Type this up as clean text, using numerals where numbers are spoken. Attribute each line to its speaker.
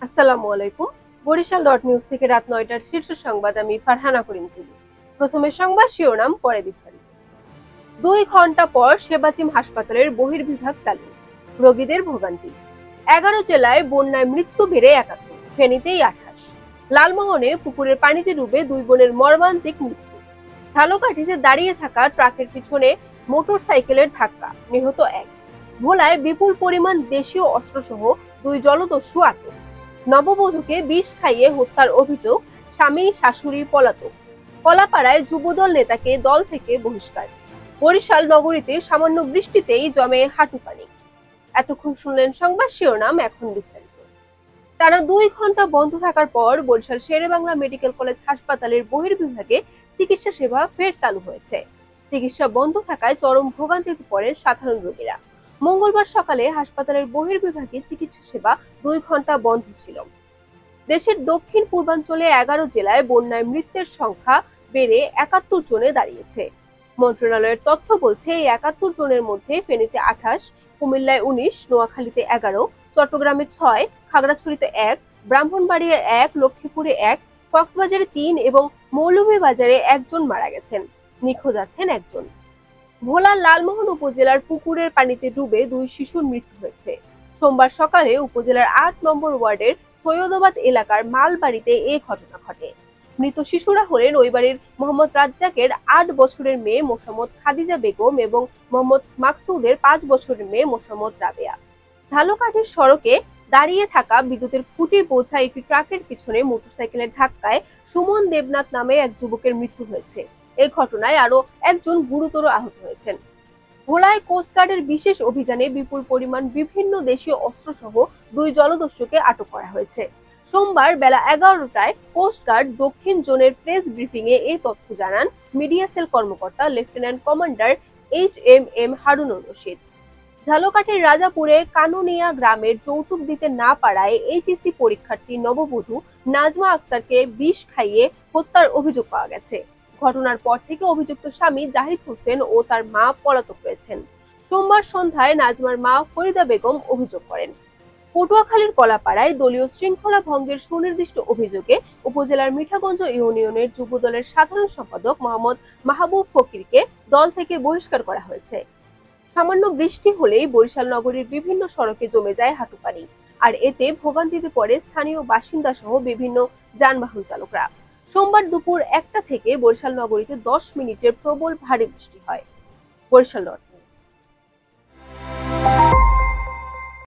Speaker 1: আসসালামু আলাইকুম। Barishal dot news থেকে রাত ৯টার শীর্ষ সংবাদ আমি ফারহানা করিম তুলি। প্রথমে সংবাদ শিরোনাম, পরে বিস্তারিত। ২ ঘন্টা পর সেবাচিম হাসপাতালের বহির্বিভাগ চালু, রোগীদের ভোগান্তি। ১১ জেলায় বন্যায় মৃত্যু বেড়ে ৭১, ফেনীতেই ২৮। লালমোহনে পুকুরের পানিতে ডুবে ২ বোনের মর্মান্তিক মৃত্যু। ঝালকাঠিতে দাঁড়িয়ে থাকা ট্রাকের পিছনে মোটর সাইকেলের ধাক্কা, নিহত ১। ভোলায় বিপুল পরিমাণ দেশীয় অস্ত্রসহ ২ জলদস্যু আটক। নববধূকে বিষ খাইয়ে হত্যার অভিযোগ, স্বামী শাশুড়ি পলাতক। কলাপাড়ায় যুবদল নেতাকে দল থেকে বহিষ্কার। বরিশাল নগরীতে সামান্য বৃষ্টিতেই জমে হাঁটু পানি। এতক্ষণ শুনলেন সংবাদ শিরোনাম, এখন বিস্তারিত। টানা ২ ঘন্টা বন্ধ থাকার পর বরিশাল শেরেবাংলা মেডিকেল কলেজ হাসপাতালের বহির্বিভাগে চিকিৎসা সেবা ফের চালু হয়েছে। চিকিৎসা বন্ধ থাকায় চরম ভোগান্তিতে পড়েন সাধারণ রোগীরা। মঙ্গলবার সকালে হাসপাতালের বহির্বিভাগে চিকিৎসা সেবা ২ ঘন্টা বন্ধ ছিল। দেশের দক্ষিণ পূর্বাঞ্চলে ১১ জেলায় বন্যায় মৃতের সংখ্যা বেড়ে ৭১ জনে দাঁড়িয়েছে। মন্ত্রণালয়ের তথ্য বলছে, এই ৭১ জনের মধ্যে ফেনীতে ২৮, কুমিল্লায় ১৯, নোয়াখালীতে ১১, চট্টগ্রামে ৬, খাগড়াছড়িতে ১, ব্রাহ্মণবাড়িয়ায় ১, লক্ষ্মীপুরে ১, কক্সবাজারে ৩ এবং মৌলভীবাজারে ১ জন মারা গেছেন। নিখোঁজ আছেন ১ জন। ভোলার লালমোহন উপজেলার পুকুরের পানিতে ডুবে ২ শিশুর মৃত্যু হয়েছে। সোমবার সকালে উপজেলার ৮ নম্বর ওয়ার্ডের সৈয়দাবাদ এলাকার মালবাড়িতে এ ঘটনা ঘটে। মৃত শিশুরা হলেন ওই বাড়ির মোহাম্মদ রাজ্জাকের ৮ বছরের মেয়ে মোসাম্মদ খাদিজা বেগম এবং মোহাম্মদ মাকসুদের ৫ বছরের মেয়ে মোসাম্মদ রাবেয়া। ঝালকাঠির সড়কে দাঁড়িয়ে থাকা বিদ্যুতের খুঁটি বোঝা একটি ট্রাকের পিছনে মোটরসাইকেলের ধাক্কায় সুমন দেবনাথ নামে এক যুবকের মৃত্যু হয়েছে। এই ঘটনায় আরো ১ জন গুরুতর আহত হয়েছেন। ভোলায় কোস্টগার্ডের বিশেষ অভিযানে বিপুল পরিমাণ বিভিন্ন দেশীয় অস্ত্রসহ ২ জলদস্যুকে আটক করা হয়েছে। সোমবার বেলা ১১টায় কোস্টগার্ড দক্ষিণ জোনের প্রেস ব্রিফিং এ এই তথ্য জানান মিডিয়া সেল কর্মকর্তা lieutenant commander HMM Harunur Rashid. ঝালকাঠির রাজাপুরে কানুনিয়া গ্রামের যৌতুক দিতে না পারায় এইচএসসি পরীক্ষার্থী নববধূ নাজমা আক্তারকে বিষ খাইয়ে হত্যার অভিযোগ পাওয়া গেছে। ঘটনার পর থেকে অভিযুক্ত স্বামী জাহিদ হোসেন ও তার মা পলাতক রয়েছেন। সোমবার সন্ধ্যায় নাজমার মা ফরিদা বেগম অভিযোগ করেন। পটুয়াখালীর কলাপাড়ায় দলীয় শৃঙ্খলা ভঙ্গের সুনির্দিষ্ট অভিযোগে উপজেলার মিঠাগঞ্জ ইউনিয়নের যুবদলের সাধারণ সম্পাদক মোহাম্মদ মাহবুব ফকিরকে দল থেকে বহিষ্কার করা হয়েছে। সামান্য বৃষ্টি হলেই বরিশাল নগরীর বিভিন্ন সড়কে জমে যায় হাঁটু পানি, আর এতে ভোগান্তিতে পড়ে স্থানীয় বাসিন্দা সহ বিভিন্ন যানবাহন চালকরা। সোমবার দুপুর ১টা থেকে বরিশাল নগরীতে ১০ মিনিটের প্রবল ভারী বৃষ্টি হয়। বরিশাল